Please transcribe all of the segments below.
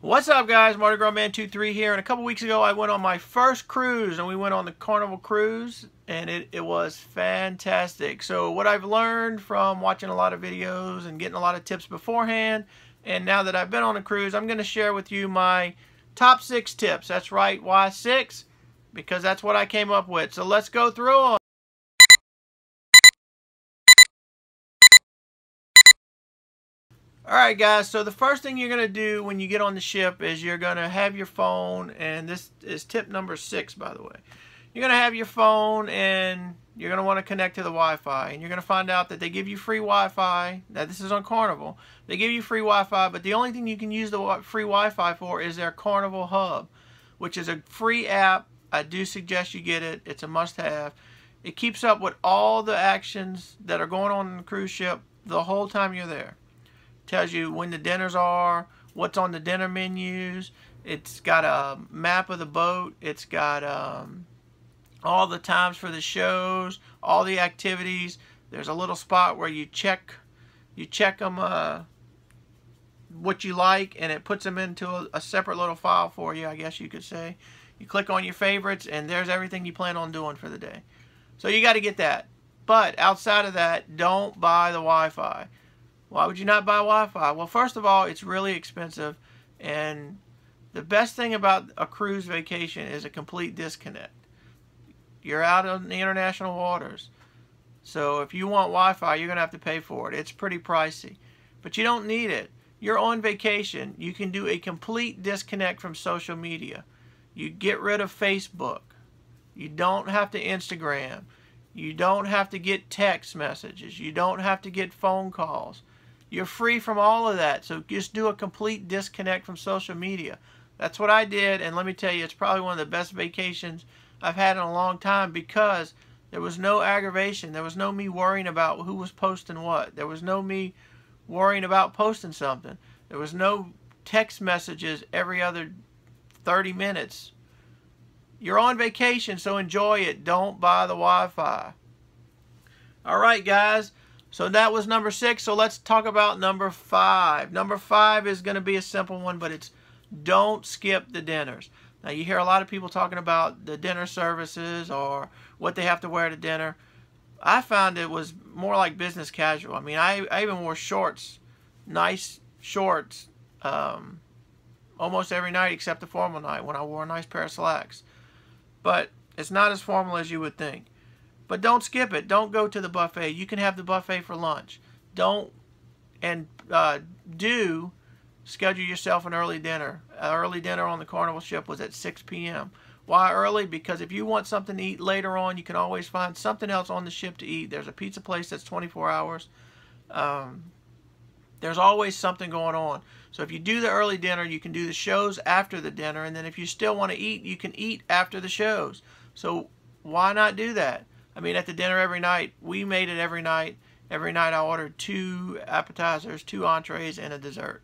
What's up, guys? Mardi Gras Man 23 here, and a couple weeks ago I went on my first cruise, and we went on the Carnival Cruise, and it was fantastic. So what I've learned from watching a lot of videos and getting a lot of tips beforehand, and now that I've been on a cruise, I'm going to share with you my top 6 tips. That's right, why 6? Because that's what I came up with. So let's go through them. Alright guys, so the first thing you're going to do when you get on the ship is you're going to have your phone, and this is tip number 6, by the way. You're going to have your phone and you're going to want to connect to the Wi-Fi, and you're going to find out that they give you free Wi-Fi. Now this is on Carnival. They give you free Wi-Fi, but the only thing you can use the free Wi-Fi for is their Carnival Hub, which is a free app. I do suggest you get it. It's a must-have. It keeps up with all the actions that are going on the cruise ship the whole time you're there. Tells you when the dinners are, what's on the dinner menus. It's got a map of the boat. It's got all the times for the shows, all the activities. There's a little spot where you check them what you like, and it puts them into a separate little file for you, I guess you could say. You click on your favorites, and there's everything you plan on doing for the day. So you got to get that. But outside of that, don't buy the Wi-Fi. Why would you not buy Wi-Fi? Well, first of all, it's really expensive, and the best thing about a cruise vacation is a complete disconnect. You're out on the international waters, so if you want Wi-Fi, you're going to have to pay for it. It's pretty pricey, but you don't need it. You're on vacation. You can do a complete disconnect from social media. You get rid of Facebook. You don't have to Instagram. You don't have to get text messages. You don't have to get phone calls. You're free from all of that, so just do a complete disconnect from social media. That's what I did, and let me tell you, it's probably one of the best vacations I've had in a long time, because there was no aggravation. There was no me worrying about who was posting what. There was no me worrying about posting something. There was no text messages every other 30 minutes. You're on vacation, so enjoy it. Don't buy the Wi-Fi. Alright guys, so that was number 6, so let's talk about number 5. Number 5 is going to be a simple one, but it's don't skip the dinners. Now you hear a lot of people talking about the dinner services or what they have to wear to dinner. I found it was more like business casual. I mean, I even wore shorts, nice shorts, almost every night except the formal night when I wore a nice pair of slacks. But it's not as formal as you would think. But don't skip it. Don't go to the buffet. You can have the buffet for lunch. Do schedule yourself an early dinner. An early dinner on the Carnival ship was at 6 p.m. Why early? Because if you want something to eat later on, you can always find something else on the ship to eat. There's a pizza place that's 24 hours. There's always something going on. So if you do the early dinner, you can do the shows after the dinner, and then if you still want to eat, you can eat after the shows. So why not do that? I mean, at the dinner every night, we made it every night. Every night I ordered 2 appetizers, 2 entrees, and a dessert.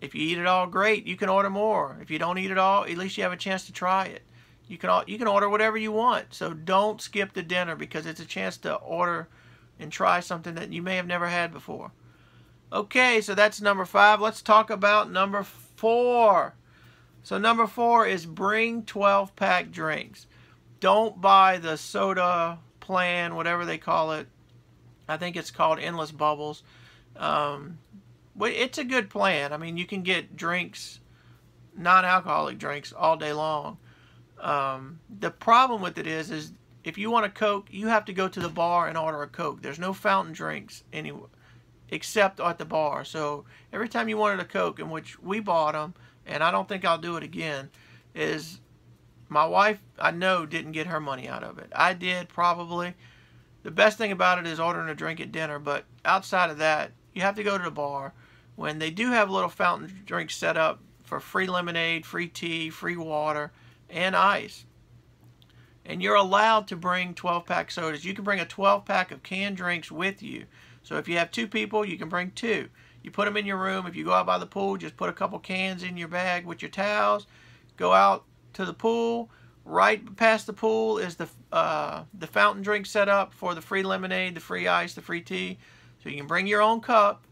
If you eat it all, great. You can order more. If you don't eat it all, at least you have a chance to try it. You can order whatever you want. So don't skip the dinner, because it's a chance to order and try something that you may have never had before. Okay, so that's number 5. Let's talk about number 4. So number 4 is bring 12-pack drinks. Don't buy the soda plan, whatever they call it. I think it's called Endless Bubbles. It's a good plan. I mean, you can get drinks, non-alcoholic drinks, all day long. The problem with it is if you want a Coke, you have to go to the bar and order a Coke. There's no fountain drinks anywhere except at the bar. So every time you wanted a Coke, in which we bought them, and I don't think I'll do it again, is my wife, I know, didn't get her money out of it. I did, probably. The best thing about it is ordering a drink at dinner, but outside of that, you have to go to the bar when they do have little fountain drinks set up for free lemonade, free tea, free water, and ice. And you're allowed to bring 12-pack sodas. You can bring a 12-pack of canned drinks with you. So if you have 2 people, you can bring 2. You put them in your room. If you go out by the pool, just put a couple cans in your bag with your towels. Go out to the pool. Right past the pool is the fountain drink set up for the free lemonade, the free ice, the free tea. So you can bring your own cup,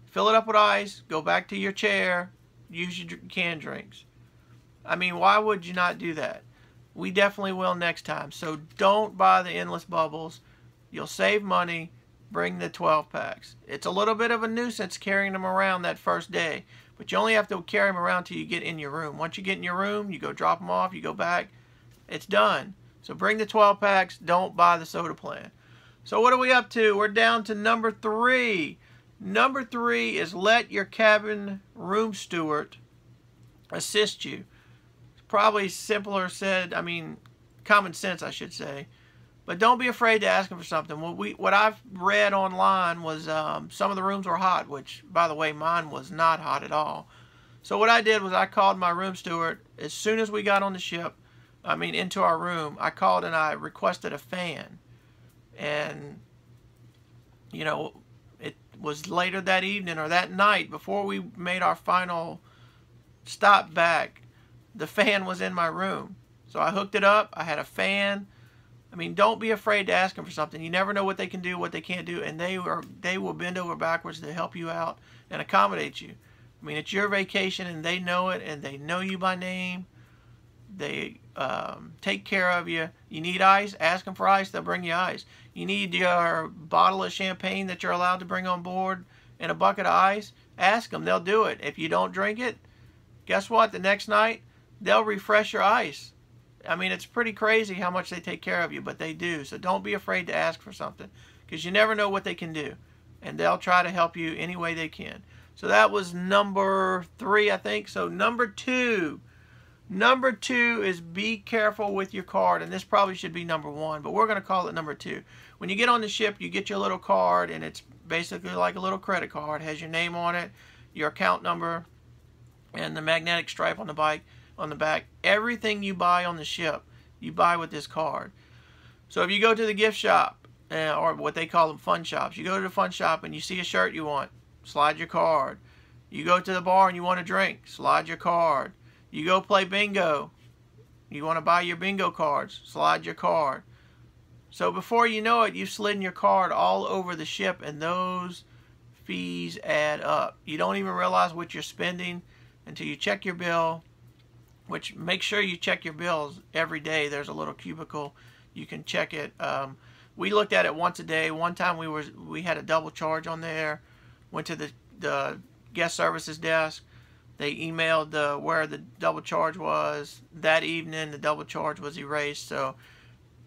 fill it up with ice, go back to your chair, use your canned drinks. I mean, why would you not do that? We definitely will next time. So don't buy the endless bubbles. You'll save money. Bring the 12 packs. It's a little bit of a nuisance carrying them around that first day, but you only have to carry them around till you get in your room. Once you get in your room, you go drop them off, you go back, it's done. So bring the 12 packs. Don't buy the soda plan. So what are we up to? We're down to number 3. Number 3 is let your cabin room steward assist you. It's probably simpler said, I mean, common sense, I should say. But don't be afraid to ask them for something. What I've read online was some of the rooms were hot, which, by the way, mine was not hot at all. So what I did was I called my room steward as soon as we got on the ship, into our room. I called and I requested a fan. And, you know, it was later that evening or that night before we made our final stop back. The fan was in my room. So I hooked it up. I had a fan. I mean, don't be afraid to ask them for something. You never know what they can do, what they can't do, and they will bend over backwards to help you out and accommodate you. I mean, it's your vacation, and they know it, and they know you by name. They take care of you. You need ice? Ask them for ice. They'll bring you ice. You need your bottle of champagne that you're allowed to bring on board and a bucket of ice? Ask them. They'll do it. If you don't drink it, guess what? The next night, they'll refresh your ice. I mean, it's pretty crazy how much they take care of you, but they do. So don't be afraid to ask for something, because you never know what they can do. And they'll try to help you any way they can. So that was number 3, I think. So number 2. Number 2 is be careful with your card. And this probably should be number 1, but we're going to call it number 2. When you get on the ship, you get your little card, and it's basically like a little credit card. It has your name on it, your account number, and the magnetic stripe on the back. Everything you buy on the ship, you buy with this card. So if you go to the gift shop, or what they call them fun shops, you go to the fun shop and you see a shirt you want, slide your card. You go to the bar and you want a drink, slide your card. You go play bingo, you want to buy your bingo cards, slide your card. So before you know it, you've slid your card all over the ship, and those fees add up. You don't even realize what you're spending until you check your bill. Which, make sure you check your bills every day. There's a little cubicle. You can check it. We looked at it once a day. One time we had a double charge on there. Went to the guest services desk. They emailed where the double charge was. That evening, the double charge was erased. So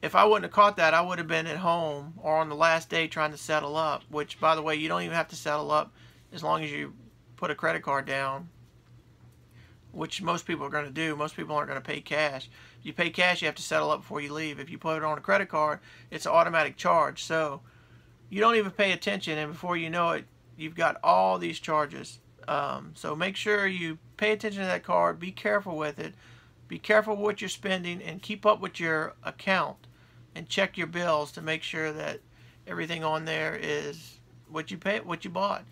if I wouldn't have caught that, I would have been at home or on the last day trying to settle up. Which, by the way, you don't even have to settle up as long as you put a credit card down, which most people are going to do. Most people aren't going to pay cash. If you pay cash, you have to settle up before you leave. If you put it on a credit card, it's an automatic charge. So you don't even pay attention, and before you know it, you've got all these charges. So make sure you pay attention to that card. Be careful with it. Be careful what you're spending, and keep up with your account and check your bills to make sure that everything on there is what you what you bought.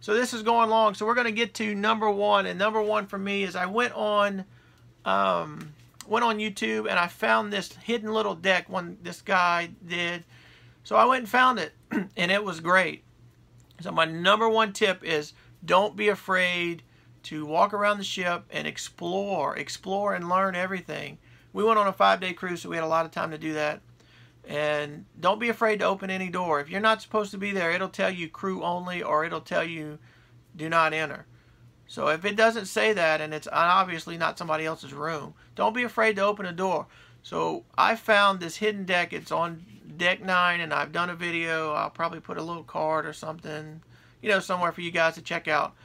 So this is going long. So we're going to get to number 1, and number 1 for me is I went on YouTube and I found this hidden little deck this guy did. So I went and found it, and it was great. So my number 1 tip is don't be afraid to walk around the ship and explore and learn everything. We went on a 5-day cruise, so we had a lot of time to do that. And don't be afraid to open any door. If you're not supposed to be there, it'll tell you crew only, or it'll tell you do not enter. So if it doesn't say that, and it's obviously not somebody else's room, don't be afraid to open a door. So I found this hidden deck. It's on deck 9, and I've done a video. I'll probably put a little card or something, you know, somewhere for you guys to check out.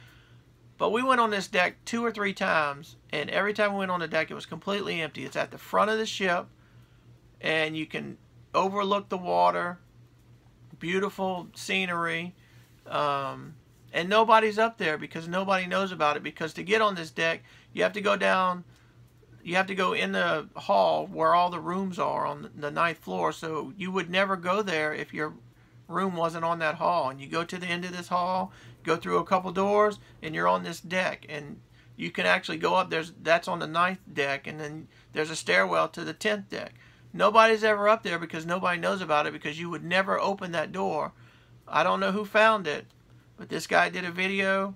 But we went on this deck 2 or 3 times, and every time we went on the deck, it was completely empty. It's at the front of the ship, and you can overlook the water, beautiful scenery, and nobody's up there because nobody knows about it. Because to get on this deck, you have to go down, you have to go in the hall where all the rooms are on the 9th floor. So you would never go there if your room wasn't on that hall. And you go to the end of this hall, go through a couple doors, and you're on this deck. And you can actually go up. That's on the 9th deck, and then there's a stairwell to the 10th deck. Nobody's ever up there because nobody knows about it, because you would never open that door. I don't know who found it, but this guy did a video,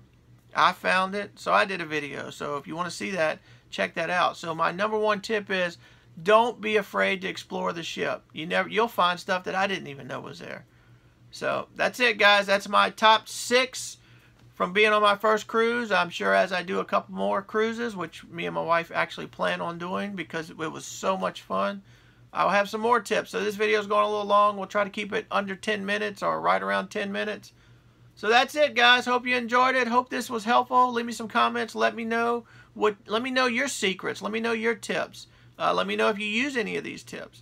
I found it, so I did a video. So if you want to see that, check that out. So my number one tip is don't be afraid to explore the ship. You'll find stuff that I didn't even know was there. So that's it, guys. That's my top 6 from being on my first cruise. I'm sure as I do a couple more cruises, which me and my wife actually plan on doing because it was so much fun, I'll have some more tips. So this video is going a little long. We'll try to keep it under 10 minutes or right around 10 minutes. So that's it, guys. Hope you enjoyed it. Hope this was helpful. Leave me some comments. Let me know your secrets. Let me know your tips. Let me know if you use any of these tips.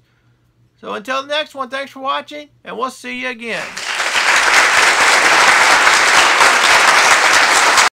So until the next one, thanks for watching, and we'll see you again.